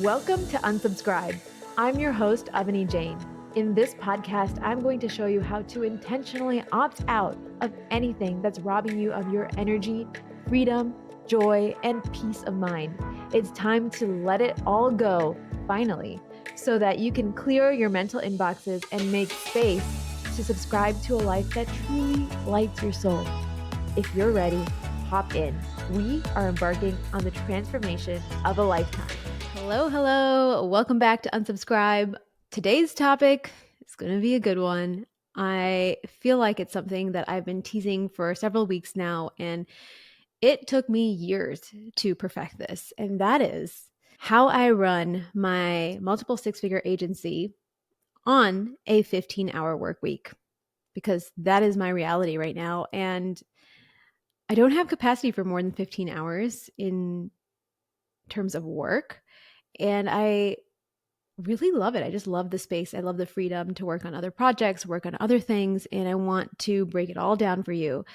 Welcome to Unsubscribe. I'm your host, Avani Jain. In this podcast, I'm going to show you how to intentionally opt out of anything that's robbing you of your energy, freedom, joy, and peace of mind. It's time to let it all go, finally, so that you can clear your mental inboxes and make space to subscribe to a life that truly lights your soul. If you're ready, hop in. We are embarking on the transformation of a lifetime. Hello. Welcome back to Unsubscribe. Today's topic is going to be a good one. I feel like it's something that I've been teasing for several weeks now, and it took me years to perfect this. And that is how I run my multiple six-figure agency on a 15-hour work week, because that is my reality right now. And I don't have capacity for more than 15 hours in terms of work. And I really love it. I just love the space. I love the freedom to work on other projects, work on other things, and I want to break it all down for you.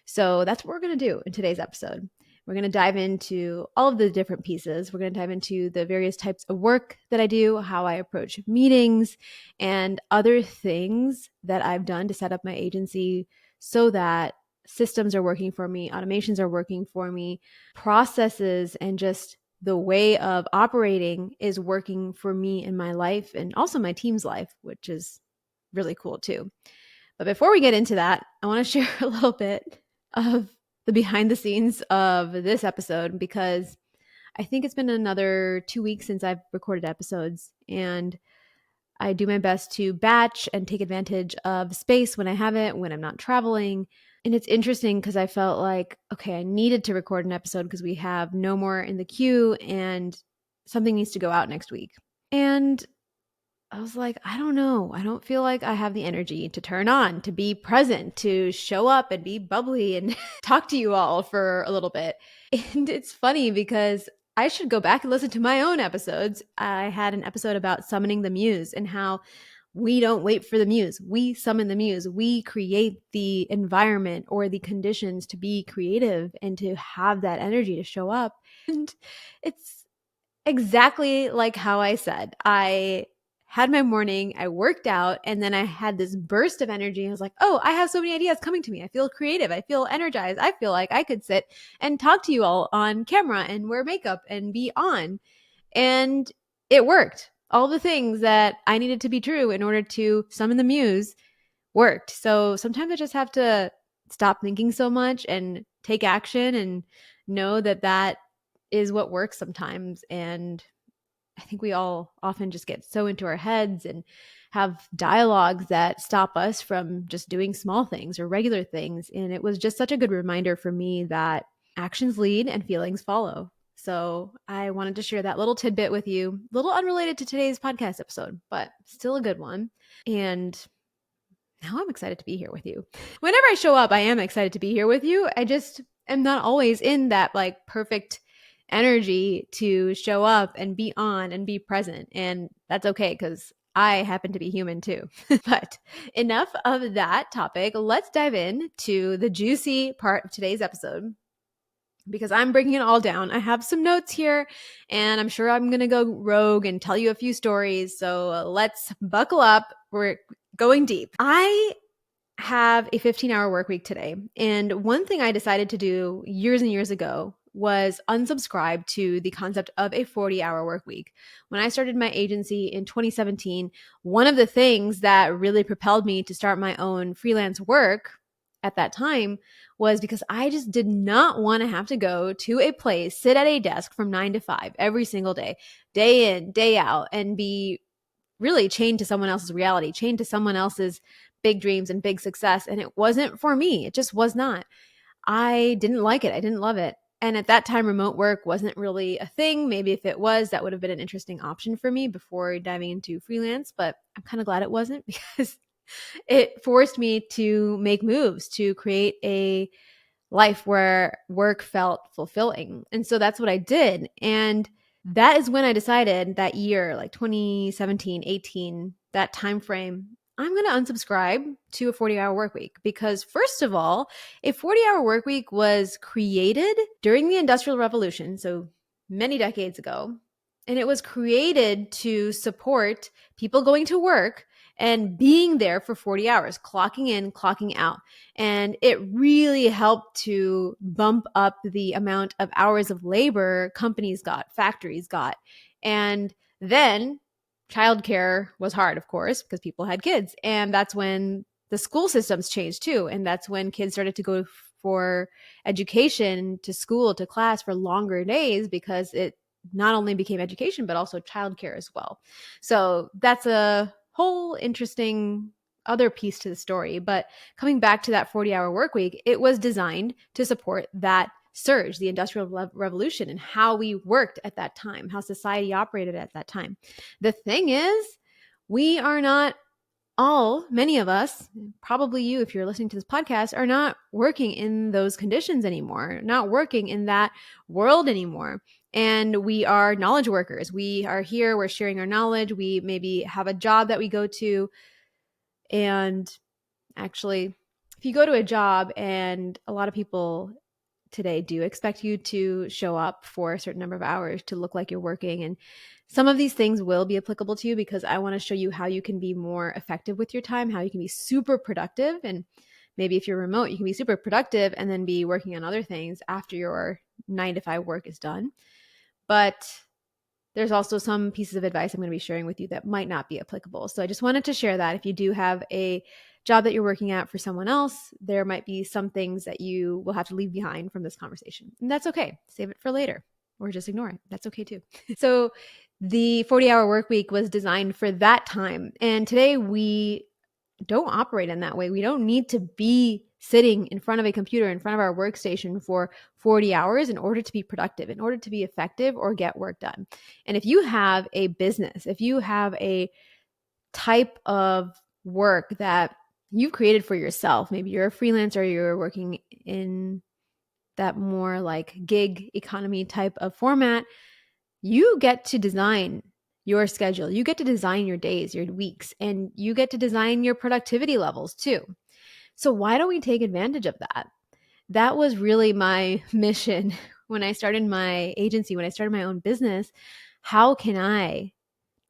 So that's what we're going to do in today's episode. We're going to dive into all of the different pieces. We're going to dive into the various types of work that I do, how I approach meetings, and other things that I've done to set up my agency so that systems are working for me, automations are working for me, processes and just the way of operating is working for me in my life and also my team's life, which is really cool too. But before we get into that, I want to share a little bit of the behind the scenes of this episode, because I think it's been another 2 weeks since I've recorded episodes, and I do my best to batch and take advantage of space when I have it, when I'm not traveling. And it's interesting because I felt like, okay, I needed to record an episode because we have no more in the queue and something needs to go out next week. And I was like, I don't know. I don't feel like I have the energy to turn on, to be present, to show up and be bubbly and talk to you all for a little bit. And it's funny because I should go back and listen to my own episodes. I had an episode about summoning the muse and how we don't wait for the muse. We summon the muse. We create the environment or the conditions to be creative and to have that energy to show up. And it's exactly like how I said. I had my morning, I worked out, and then I had this burst of energy. I was like, oh, I have so many ideas coming to me. I feel creative. I feel energized. I feel like I could sit and talk to you all on camera and wear makeup and be on. And it worked. All the things that I needed to be true in order to summon the muse worked. So sometimes I just have to stop thinking so much and take action and know that that is what works sometimes. And I think we all often just get so into our heads and have dialogues that stop us from just doing small things or regular things. And it was just such a good reminder for me that actions lead and feelings follow. So I wanted to share that little tidbit with you, a little unrelated to today's podcast episode, but still a good one. And now I'm excited to be here with you. Whenever I show up, I am excited to be here with you. I just am not always in that like perfect energy to show up and be on and be present. And that's okay because I happen to be human too. But enough of that topic. Let's dive into the juicy part of today's episode, because I'm breaking it all down. I have some notes here and I'm sure I'm going to go rogue and tell you a few stories. So let's buckle up. We're going deep. I have a 15-hour work week today. And one thing I decided to do years and years ago was unsubscribe to the concept of a 40-hour work week. When I started my agency in 2017, one of the things that really propelled me to start my own freelance work at that time was because I just did not want to have to go to a place, sit at a desk from 9 to 5 every single day in, day out, and be really chained to someone else's reality, chained to someone else's big dreams and big success. And it wasn't for me. It just was not. I didn't like it. I didn't love it. And at that time, remote work wasn't really a thing. Maybe if it was, that would have been an interesting option for me before diving into freelance. But I'm kind of glad it wasn't, because it forced me to make moves to create a life where work felt fulfilling. And so that's what I did. And that is when I decided that year, like 2017, 18, that time frame, I'm going to unsubscribe to a 40-hour work week, because first of all, a 40-hour work week was created during the Industrial Revolution, so many decades ago, And it was created to support people going to work and being there for 40 hours, clocking in, clocking out. And it really helped to bump up the amount of hours of labor companies got, factories got. And then childcare was hard, of course, because people had kids. And that's when the school systems changed too. And that's when kids started to go for education, to school, to class for longer days, because it not only became education, but also childcare as well. So that's a whole interesting other piece to the story. But coming back to that 40-hour work week, it was designed to support that surge, the Industrial Revolution, and how we worked at that time, how society operated at that time. The thing is, we are not all, many of us, probably you, if you're listening to this podcast, are not working in those conditions anymore, not working in that world anymore. And we are knowledge workers. We are here, we're sharing our knowledge. We maybe have a job that we go to. And actually, if you go to a job, and a lot of people today do expect you to show up for a certain number of hours to look like you're working. And some of these things will be applicable to you, because I want to show you how you can be more effective with your time, how you can be super productive. And maybe if you're remote, you can be super productive and then be working on other things after your 9 to 5 work is done. But there's also some pieces of advice I'm going to be sharing with you that might not be applicable. So I just wanted to share that if you do have a job that you're working at for someone else, there might be some things that you will have to leave behind from this conversation. And that's okay. Save it for later, or just ignore it. That's okay too. So the 40-hour work week was designed for that time. And today we don't operate in that way. We don't need to be sitting in front of a computer, in front of our workstation for 40 hours in order to be productive, in order to be effective or get work done. And if you have a business, if you have a type of work that you've created for yourself, maybe you're a freelancer, you're working in that more like gig economy type of format, you get to design your schedule. You get to design your days, your weeks, and you get to design your productivity levels too. So why don't we take advantage of that? That was really my mission when I started my agency, when I started my own business. How can I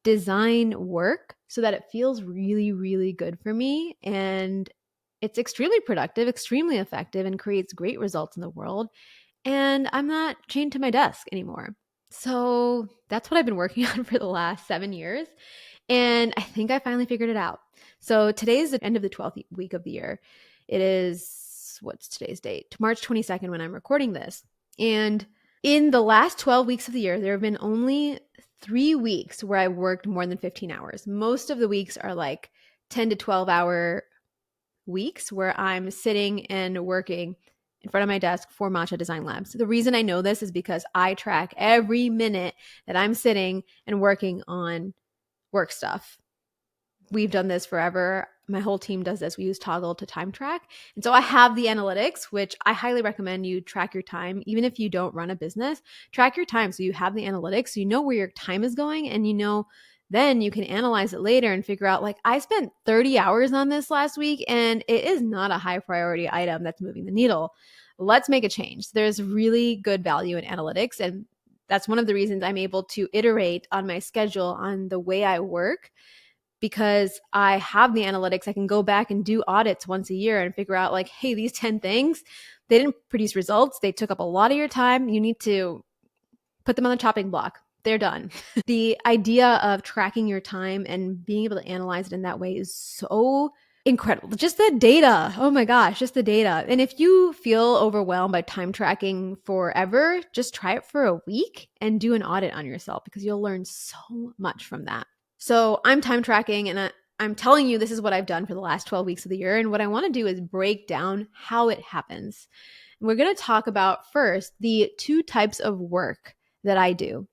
design work so that it feels really, really good for me, and it's extremely productive, extremely effective, and creates great results in the world, and I'm not chained to my desk anymore? So that's what I've been working on for the last 7 years. And I think I finally figured it out. So today is the end of the 12th week of the year. It is, what's today's date? March 22nd when I'm recording this. And in the last 12 weeks of the year, there have been only 3 weeks where I worked more than 15 hours. Most of the weeks are like 10 to 12 hour weeks where I'm sitting and working in front of my desk for Matcha Design Labs. The reason I know this is because I track every minute that I'm sitting and working on work stuff. We've done this forever. My whole team does this. We use Toggle to time track. And so I have the analytics, which I highly recommend you track your time. Even if you don't run a business, track your time so you have the analytics, so you know where your time is going, and you know then you can analyze it later and figure out, like, I spent 30 hours on this last week and it is not a high priority item that's moving the needle. Let's make a change. There's really good value in analytics. And that's one of the reasons I'm able to iterate on my schedule, on the way I work, because I have the analytics. I can go back and do audits once a year and figure out, like, hey, these 10 things, they didn't produce results. They took up a lot of your time. You need to put them on the chopping block. They're done. The idea of tracking your time and being able to analyze it in that way is so incredible. Just the data. Oh my gosh, just the data. And if you feel overwhelmed by time tracking forever, just try it for a week and do an audit on yourself, because you'll learn so much from that. So I'm time tracking, and I'm telling you, this is what I've done for the last 12 weeks of the year. And what I want to do is break down how it happens. And we're going to talk about first the 2 types of work that I do.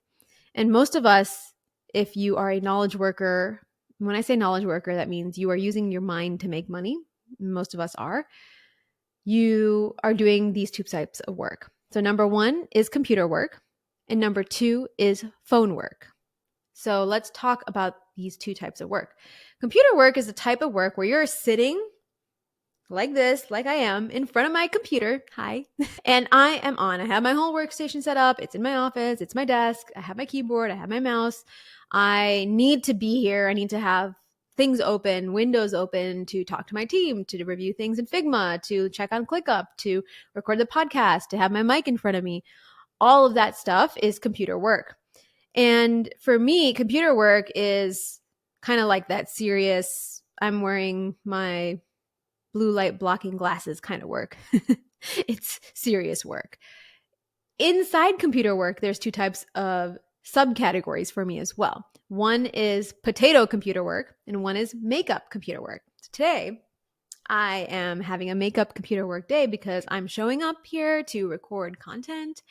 And most of us, if you are a knowledge worker, when I say knowledge worker, that means you are using your mind to make money. Most of us are. You are doing these 2 types of work. So number 1 is computer work, and number 2 is phone work. So let's talk about these 2 types of work. Computer work is a type of work where you're sitting like this, like I am, in front of my computer. Hi. And I am on. I have my whole workstation set up. It's in my office. It's my desk. I have my keyboard. I have my mouse. I need to be here. I need to have things open, windows open to talk to my team, to review things in Figma, to check on ClickUp, to record the podcast, to have my mic in front of me. All of that stuff is computer work. And for me, computer work is kind of like that serious, I'm wearing my blue light blocking glasses kind of work. It's serious work. Inside computer work, there's two types of subcategories for me as well. One is potato computer work, and one is makeup computer work. So today, I am having a makeup computer work day because I'm showing up here to record content,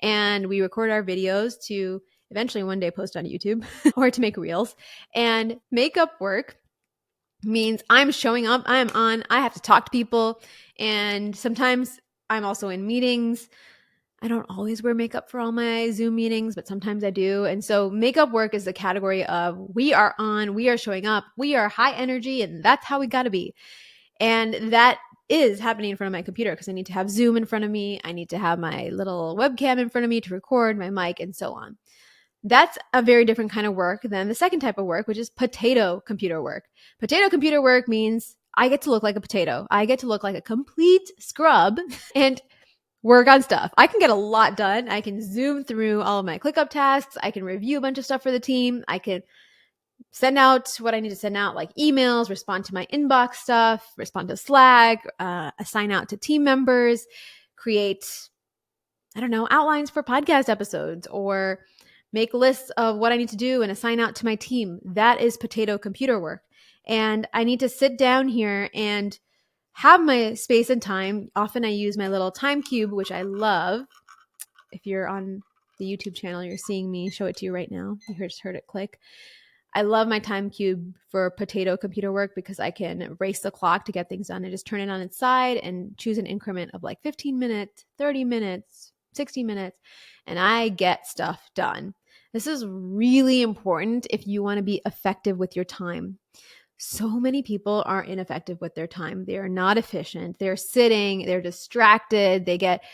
and we record our videos to eventually one day post on YouTube or to make reels. And makeup work means I'm showing up, I am on, I have to talk to people, and sometimes I'm also in meetings. I don't always wear makeup for all my Zoom meetings, but sometimes I do. And so makeup work is the category of we are on, we are showing up, we are high energy, and that's how we got to be. And that is happening in front of my computer because I need to have Zoom in front of me. I need to have my little webcam in front of me to record, my mic, and so on. That's a very different kind of work than the second type of work, which is potato computer work. Potato computer work means I get to look like a potato. I get to look like a complete scrub and work on stuff. I can get a lot done. I can zoom through all of my ClickUp tasks. I can review a bunch of stuff for the team. I can send out what I need to send out, like emails, respond to my inbox stuff, respond to Slack, assign out to team members, create, I don't know, outlines for podcast episodes, or make lists of what I need to do and assign out to my team. That is potato computer work. And I need to sit down here and have my space and time. Often I use my little time cube, which I love. If you're on the YouTube channel, you're seeing me show it to you right now. You just heard it click. I love my time cube for potato computer work because I can race the clock to get things done. I just turn it on its side and choose an increment of like 15 minutes, 30 minutes, 60 minutes, and I get stuff done. This is really important if you want to be effective with your time. So many people are ineffective with their time. They are not efficient. They're sitting, they're distracted, they get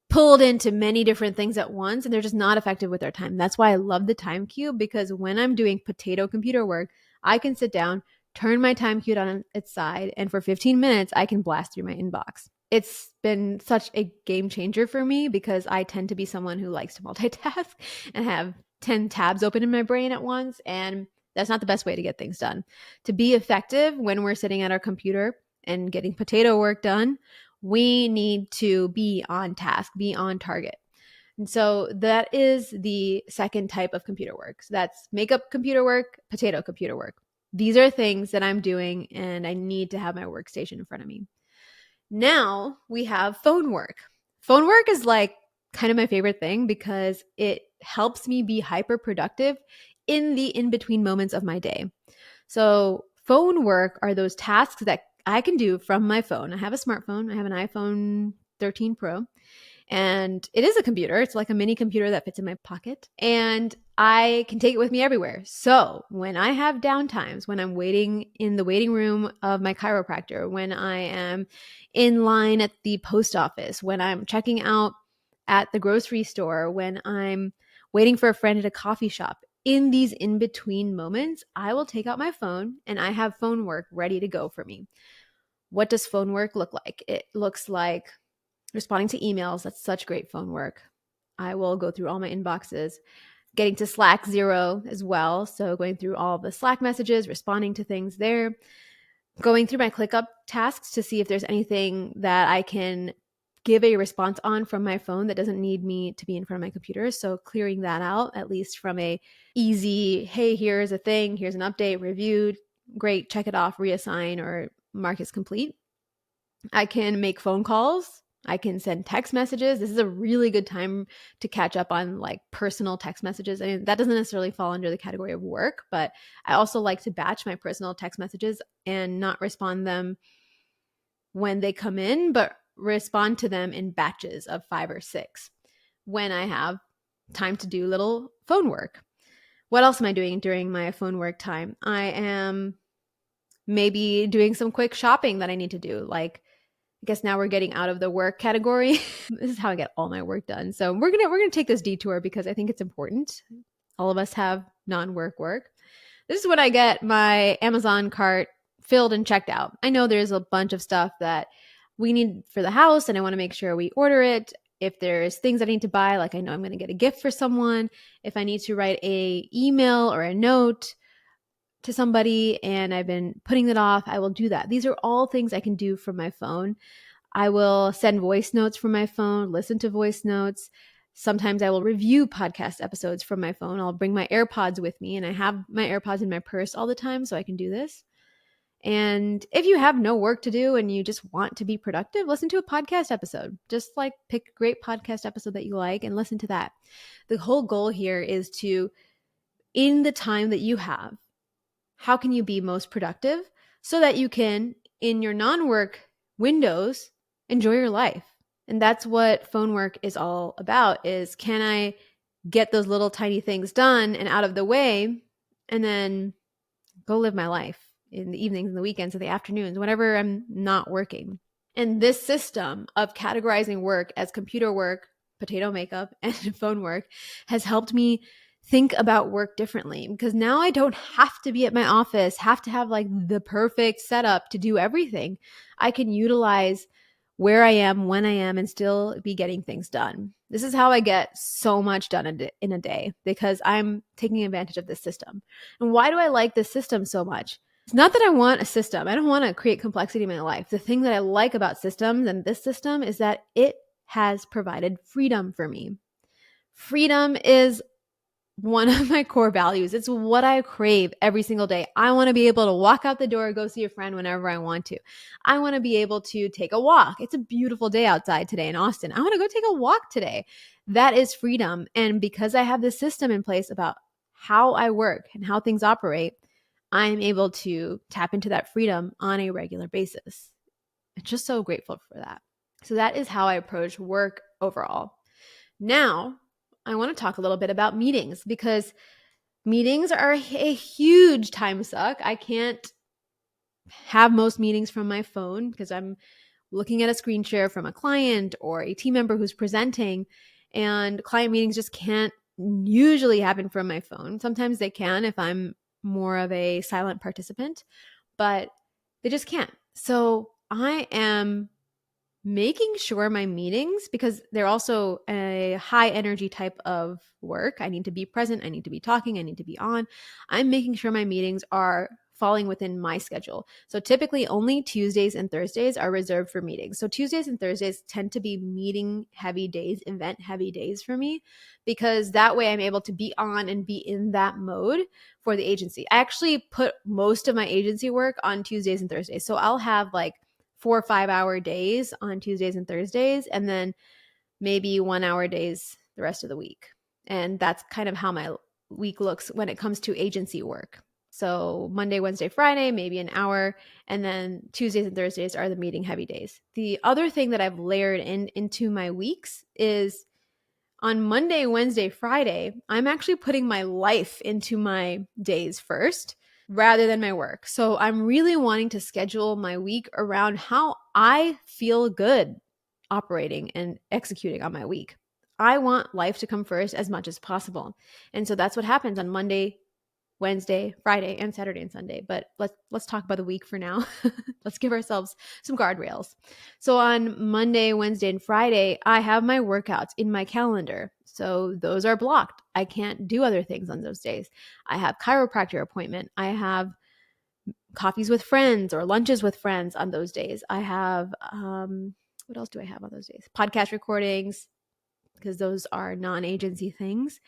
pulled into many different things at once, and they're just not effective with their time. That's why I love the time cube, because when I'm doing potato computer work, I can sit down, turn my time cube on its side, and for 15 minutes, I can blast through my inbox. It's been such a game changer for me because I tend to be someone who likes to multitask and have 10 tabs open in my brain at once, and that's not the best way to get things done. To be effective when we're sitting at our computer and getting potato work done, we need to be on task, be on target. And so that is the second type of computer work. So that's makeup computer work, potato computer work. These are things that I'm doing, and I need to have my workstation in front of me. Now we have phone work. Phone work is like kind of my favorite thing because it helps me be hyper productive in the in-between moments of my day. So phone work are those tasks that I can do from my phone. I have a smartphone. I have an iPhone 13 Pro, and it is a computer. It's like a mini computer that fits in my pocket, and I can take it with me everywhere. So when I have downtimes, when I'm waiting in the waiting room of my chiropractor, when I am in line at the post office, when I'm checking out at the grocery store, when I'm waiting for a friend at a coffee shop, in these in-between moments, I will take out my phone and I have phone work ready to go for me. What does phone work look like? It looks like responding to emails. That's such great phone work. I will go through all my inboxes, getting to Slack 0 as well. So going through all the Slack messages, responding to things there, going through my ClickUp tasks to see if there's anything that I can give a response on from my phone that doesn't need me to be in front of my computer. So clearing that out, at least from a easy, hey, here's a thing, here's an update, reviewed, great, check it off, reassign, or mark as complete. I can make phone calls. I can send text messages. This is a really good time to catch up on like personal text messages. I mean, that doesn't necessarily fall under the category of work, but I also like to batch my personal text messages and not respond them when they come in, but respond to them in batches of 5 or 6 when I have time to do little phone work. What else am I doing during my phone work time? I am maybe doing some quick shopping that I need to do, like guess now we're getting out of the work category. This is how I get all my work done. So we're gonna take this detour because I think it's important. All of us have non-work work. This is when I get my Amazon cart filled and checked out. I know there's a bunch of stuff that we need for the house, and I want to make sure we order it. If there's things I need to buy, like I know I'm going to get a gift for someone, if I need to write a email or a note to somebody and I've been putting it off, I will do that. These are all things I can do from my phone. I will send voice notes from my phone, listen to voice notes. Sometimes I will review podcast episodes from my phone. I'll bring my AirPods with me, and I have my AirPods in my purse all the time so I can do this. And if you have no work to do and you just want to be productive, listen to a podcast episode. Just like pick a great podcast episode that you like and listen to that. The whole goal here is to, in the time that you have, how can you be most productive so that you can, in your non-work windows, enjoy your life? And that's what phone work is all about, is can I get those little tiny things done and out of the way and then go live my life in the evenings and the weekends and the afternoons, whenever I'm not working. And this system of categorizing work as computer work, potato makeup, and phone work has helped me think about work differently, because now I don't have to be at my office, have to have like the perfect setup to do everything. I can utilize where I am, when I am, and still be getting things done. This is how I get so much done in a day, because I'm taking advantage of this system. And why do I like this system so much? It's not that I want a system. I don't want to create complexity in my life. The thing that I like about systems and this system is that it has provided freedom for me. Freedom is one of my core values. It's what I crave every single day. I want to be able to walk out the door, go see a friend whenever I want to. I want to be able to take a walk. It's a beautiful day outside today in Austin. I want to go take a walk today. That is freedom. And because I have this system in place about how I work and how things operate, I'm able to tap into that freedom on a regular basis. I'm just so grateful for that. So that is how I approach work overall. Now, I want to talk a little bit about meetings, because meetings are a huge time suck. I can't have most meetings from my phone because I'm looking at a screen share from a client or a team member who's presenting, and client meetings just can't usually happen from my phone. Sometimes they can if I'm more of a silent participant, but they just can't. So I am making sure my meetings, because they're also a high energy type of work, I need to be present, I need to be talking, I need to be on. I'm making sure my meetings are falling within my schedule. So typically only Tuesdays and Thursdays are reserved for meetings. So Tuesdays and Thursdays tend to be meeting heavy days, event heavy days for me, because that way I'm able to be on and be in that mode for the agency. I actually put most of my agency work on Tuesdays and Thursdays. So I'll have like 4 or 5 hour days on Tuesdays and Thursdays, and then maybe 1 hour days the rest of the week. And that's kind of how my week looks when it comes to agency work. So Monday, Wednesday, Friday, maybe an hour, and then Tuesdays and Thursdays are the meeting heavy days. The other thing that I've layered into my weeks is on Monday, Wednesday, Friday, I'm actually putting my life into my days first rather than my work. So I'm really wanting to schedule my week around how I feel good operating and executing on my week. I want life to come first as much as possible. And so that's what happens on Monday, Wednesday, Friday, and Saturday and Sunday. But let's talk about the week for now. Let's give ourselves some guardrails. So on Monday, Wednesday, and Friday, I have my workouts in my calendar. So those are blocked. I can't do other things on those days. I have chiropractor appointment. I have coffees with friends or lunches with friends on those days. I have, what else do I have on those days? Podcast recordings, because those are non-agency things,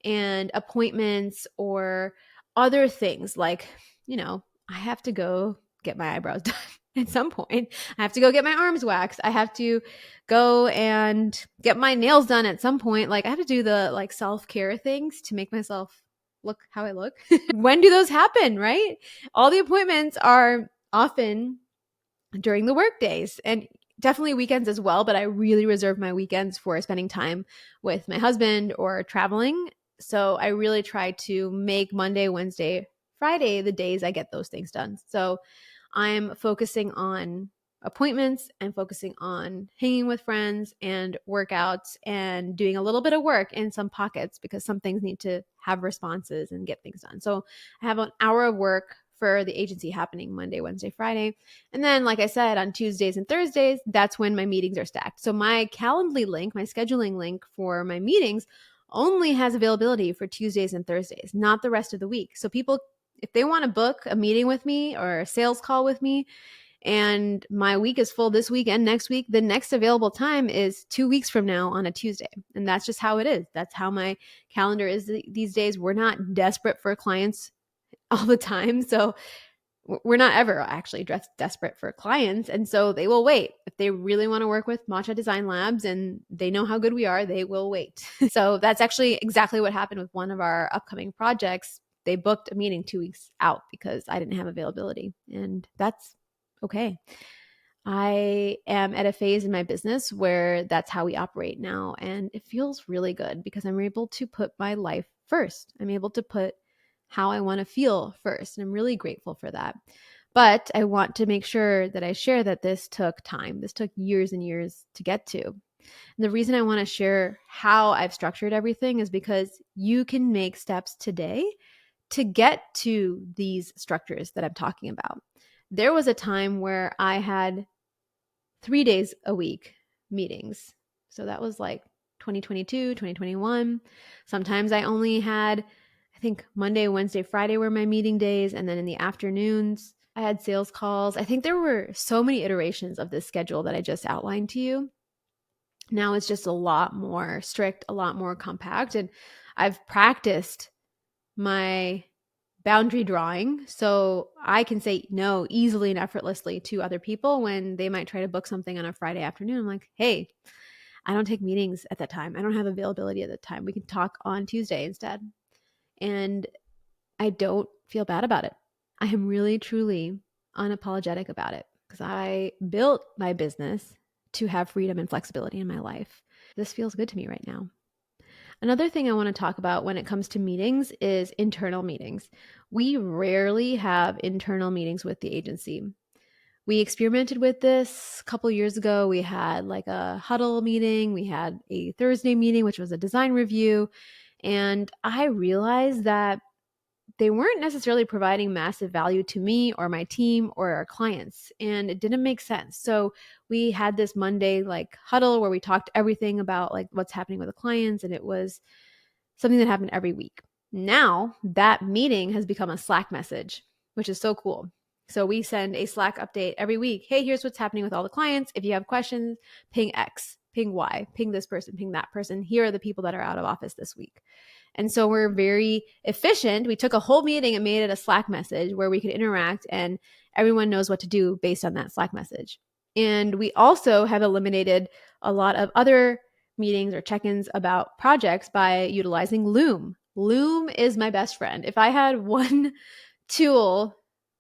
and appointments or other things like, I have to go get my eyebrows done at some point. I have to go get my arms waxed. I have to go and get my nails done at some point. Like I have to do the like self-care things to make myself look how I look. When do those happen, right? All the appointments are often during the work days, and definitely weekends as well, but I really reserve my weekends for spending time with my husband or traveling. So I really try to make Monday, Wednesday, Friday the days I get those things done. So I'm focusing on appointments and focusing on hanging with friends and workouts and doing a little bit of work in some pockets because some things need to have responses and get things done. So I have an hour of work for the agency happening Monday, Wednesday, Friday. And then, like I said, on Tuesdays and Thursdays, that's when my meetings are stacked. So my Calendly link, my scheduling link for my meetings only has availability for Tuesdays and Thursdays, not the rest of the week. So people, if they want to book a meeting with me or a sales call with me, and my week is full this week and next week, the next available time is 2 weeks from now on a Tuesday. And that's just how it is. That's how my calendar is these days. We're not desperate for clients all the time. So we're not ever actually desperate for clients. And so they will wait. If they really want to work with Matcha Design Labs and they know how good we are, they will wait. So that's actually exactly what happened with one of our upcoming projects. They booked a meeting 2 weeks out because I didn't have availability. And that's okay. I am at a phase in my business where that's how we operate now. And it feels really good because I'm able to put my life first. I'm able to put how I want to feel first. And I'm really grateful for that. But I want to make sure that I share that this took time. This took years and years to get to. And the reason I want to share how I've structured everything is because you can make steps today to get to these structures that I'm talking about. There was a time where I had 3 days a week meetings. So that was like 2022, 2021. Sometimes I only had, I think Monday, Wednesday, Friday were my meeting days. And then in the afternoons, I had sales calls. I think there were so many iterations of this schedule that I just outlined to you. Now it's just a lot more strict, a lot more compact. And I've practiced my boundary drawing so I can say no easily and effortlessly to other people when they might try to book something on a Friday afternoon. I'm like, hey, I don't take meetings at that time. I don't have availability at that time. We can talk on Tuesday instead. And I don't feel bad about it. I am really, truly unapologetic about it because I built my business to have freedom and flexibility in my life. This feels good to me right now. Another thing I want to talk about when it comes to meetings is internal meetings. We rarely have internal meetings with the agency. We experimented with this a couple years ago. We had like a huddle meeting. We had a Thursday meeting, which was a design review. And I realized that they weren't necessarily providing massive value to me or my team or our clients, and it didn't make sense. So we had this Monday like huddle where we talked everything about like what's happening with the clients, and it was something that happened every week. Now that meeting has become a Slack message, which is so cool. So we send a Slack update every week. Hey, here's what's happening with all the clients. If you have questions, ping X, ping Y, ping this person, ping that person. Here are the people that are out of office this week. And so we're very efficient. We took a whole meeting and made it a Slack message where we could interact and everyone knows what to do based on that Slack message. And we also have eliminated a lot of other meetings or check-ins about projects by utilizing Loom. Loom is my best friend. If I had one tool,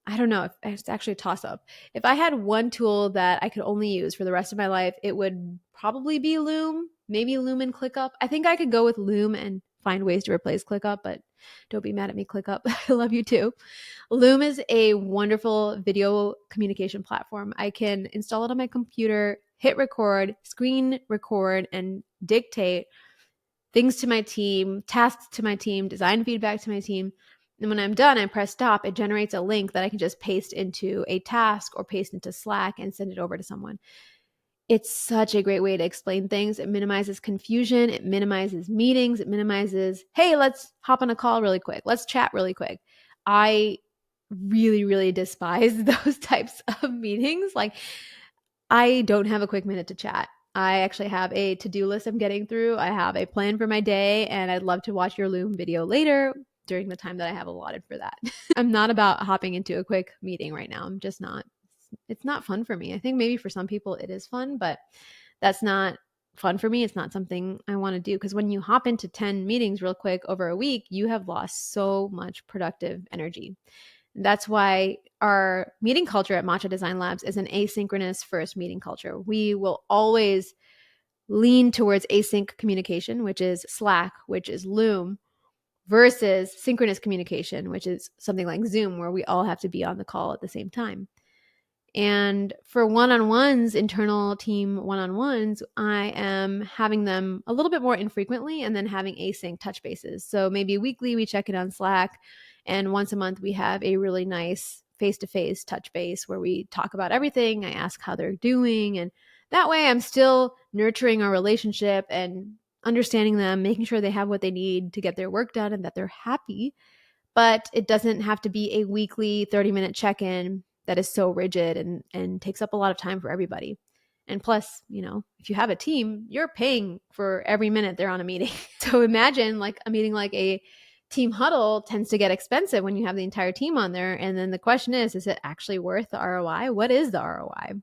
I don't know, if it's actually a toss-up. If I had one tool that I could only use for the rest of my life, it would probably be Loom, maybe Loom and ClickUp. I think I could go with Loom and find ways to replace ClickUp, but don't be mad at me, ClickUp. I love you too. Loom is a wonderful video communication platform. I can install it on my computer, hit record, screen record, and dictate things to my team, tasks to my team, design feedback to my team. And when I'm done, I press stop. It generates a link that I can just paste into a task or paste into Slack and send it over to someone. It's such a great way to explain things. It minimizes confusion. It minimizes meetings. It minimizes, hey, let's hop on a call really quick. Let's chat really quick. I really, really despise those types of meetings. Like, I don't have a quick minute to chat. I actually have a to-do list I'm getting through. I have a plan for my day, and I'd love to watch your Loom video later during the time that I have allotted for that. I'm not about hopping into a quick meeting right now. I'm just not. It's not fun for me. I think maybe for some people it is fun, but that's not fun for me. It's not something I want to do because when you hop into 10 meetings real quick over a week, you have lost so much productive energy. That's why our meeting culture at Matcha Design Labs is an asynchronous first meeting culture. We will always lean towards async communication, which is Slack, which is Loom, versus synchronous communication, which is something like Zoom, where we all have to be on the call at the same time. And for one-on-ones, internal team one-on-ones, I am having them a little bit more infrequently and then having async touch bases. So maybe weekly we check in on Slack, and once a month we have a really nice face-to-face touch base where we talk about everything. I ask how they're doing, and that way I'm still nurturing our relationship and understanding them, making sure they have what they need to get their work done and that they're happy. But it doesn't have to be a weekly 30-minute check-in that is so rigid and takes up a lot of time for everybody. And plus, if you have a team, you're paying for every minute they're on a meeting. So imagine like a meeting like a team huddle tends to get expensive when you have the entire team on there. And then the question is it actually worth the ROI? What is the ROI?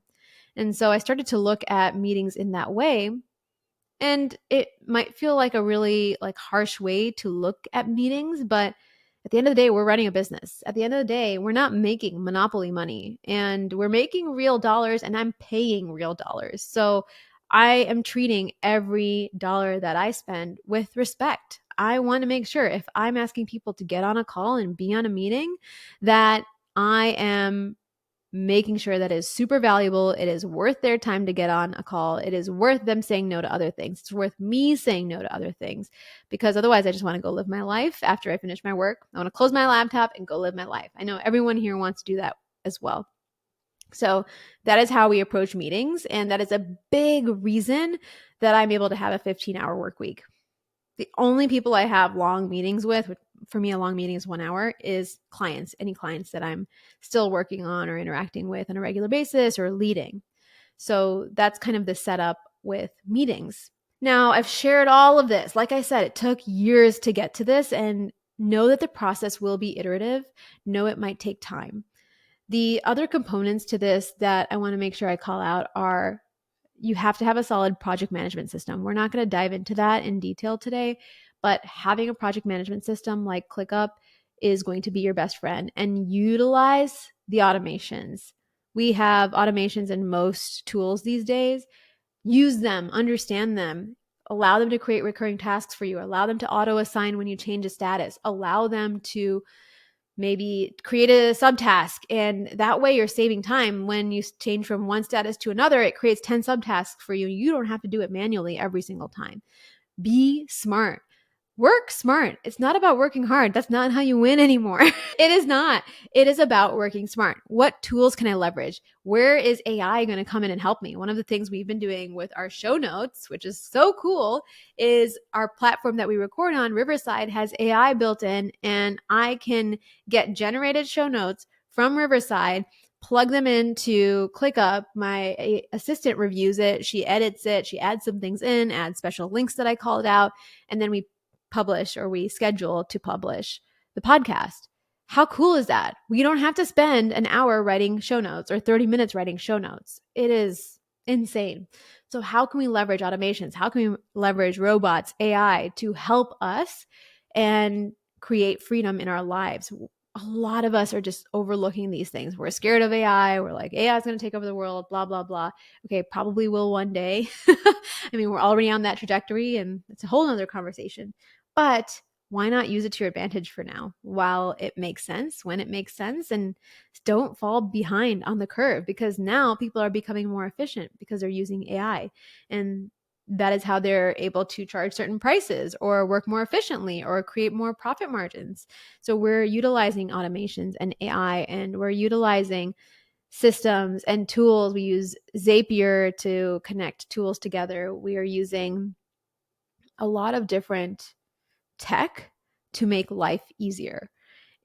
And so I started to look at meetings in that way. And it might feel like a really like harsh way to look at meetings, but at the end of the day, we're running a business. At the end of the day, we're not making monopoly money, and we're making real dollars, and I'm paying real dollars. So I am treating every dollar that I spend with respect. I want to make sure if I'm asking people to get on a call and be on a meeting, that I am making sure that it is super valuable. It is worth their time to get on a call. It is worth them saying no to other things. It's worth me saying no to other things, because otherwise I just want to go live my life after I finish my work. I want to close my laptop and go live my life. I know everyone here wants to do that as well. So that is how we approach meetings. And that is a big reason that I'm able to have a 15-hour work week. The only people I have long meetings with, for me, a long meeting is 1 hour, is clients, any clients that I'm still working on or interacting with on a regular basis or leading. So that's kind of the setup with meetings. Now, I've shared all of this. Like I said, it took years to get to this, and know that the process will be iterative. Know it might take time. The other components to this that I want to make sure I call out are you have to have a solid project management system. We're not going to dive into that in detail today, but having a project management system like ClickUp is going to be your best friend, and utilize the automations. We have automations in most tools these days. Use them, understand them, allow them to create recurring tasks for you, allow them to auto assign when you change a status, allow them to maybe create a subtask, and that way you're saving time. When you change from one status to another, it creates 10 subtasks for you. You don't have to do it manually every single time. Be smart. Work smart. It's not about working hard. That's not how you win anymore. It is not. It is about working smart. What tools can I leverage? Where is AI going to come in and help me? One of the things we've been doing with our show notes, which is so cool, is our platform that we record on, Riverside, has AI built in, and I can get generated show notes from Riverside, plug them into ClickUp. My assistant reviews it. She edits it. She adds some things in, adds special links that I called out, and then we publish, or we schedule to publish the podcast. How cool is that? We don't have to spend an hour writing show notes or 30 minutes writing show notes. It is insane. So how can we leverage automations? How can we leverage robots, AI to help us and create freedom in our lives? A lot of us are just overlooking these things. We're scared of AI. We're like, AI is going to take over the world, blah, blah, blah. Okay, probably will one day. I mean, we're already on that trajectory, and it's a whole nother conversation. But why not use it to your advantage for now while it makes sense, when it makes sense, and don't fall behind on the curve, because now people are becoming more efficient because they're using AI. And that is how they're able to charge certain prices or work more efficiently or create more profit margins. So we're utilizing automations and AI, and we're utilizing systems and tools. We use Zapier to connect tools together. We are using a lot of different tech to make life easier.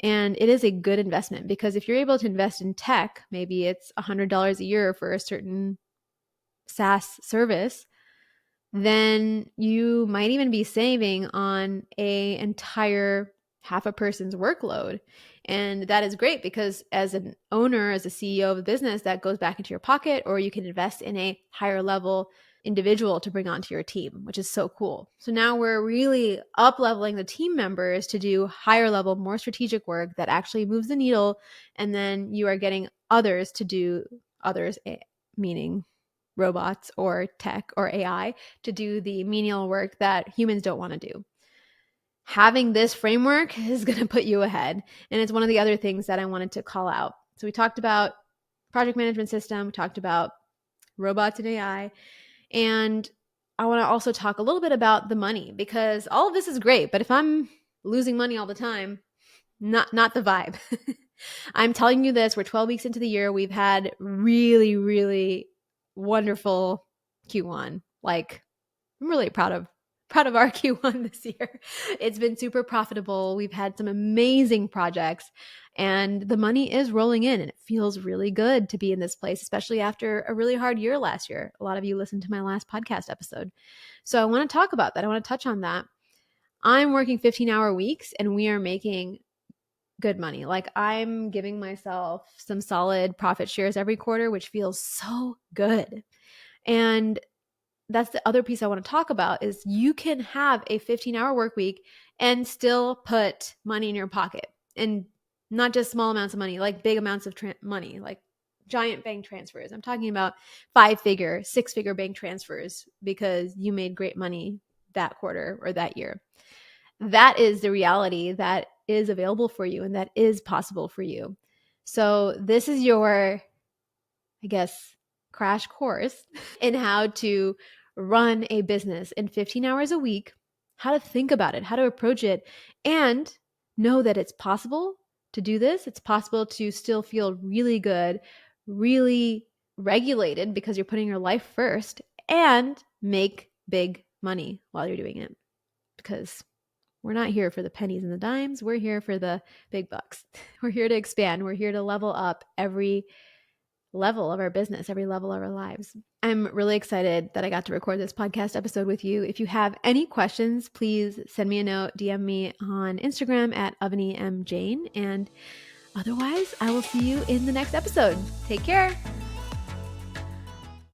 And it is a good investment, because if you're able to invest in tech, maybe it's $100 a year for a certain SaaS service, then you might even be saving on a entire half a person's workload. And that is great, because as an owner, as a CEO of a business, that goes back into your pocket, or you can invest in a higher level individual to bring onto your team, which is so cool. So now we're really up leveling the team members to do higher level, more strategic work that actually moves the needle. And then you are getting others to do others, meaning robots or tech or AI, to do the menial work that humans don't want to do. Having this framework is going to put you ahead. And it's one of the other things that I wanted to call out. So we talked about project management system. We talked about robots and AI. And I want to also talk a little bit about the money, because all of this is great, but if I'm losing money all the time, not the vibe. I'm telling you this, we're 12 weeks into the year. We've had really, really wonderful Q1. Like, I'm really proud of our Q1 this year. It's been super profitable. We've had some amazing projects, and the money is rolling in, and it feels really good to be in this place, especially after a really hard year last year. A lot of you listened to my last podcast episode. So I want to talk about that. I want to touch on that. I'm working 15-hour weeks, and we are making good money. Like, I'm giving myself some solid profit shares every quarter, which feels so good. And that's the other piece I want to talk about is you can have a 15-hour work week and still put money in your pocket, and not just small amounts of money, like big amounts of money, like giant bank transfers. I'm talking about 5-figure, 6-figure bank transfers because you made great money that quarter or that year. That is the reality that is available for you and that is possible for you. So this is your, I guess, crash course in how to run a business in 15 hours a week, how to think about it, how to approach it, and know that it's possible to do this. It's possible to still feel really good, really regulated because you're putting your life first, and make big money while you're doing it. Because we're not here for the pennies and the dimes. We're here for the big bucks. We're here to expand. We're here to level up every level of our business, every level of our lives. I'm really excited that I got to record this podcast episode with you. If you have any questions, please send me a note, DM me on Instagram at AvaniMJane. And otherwise, I will see you in the next episode. Take care.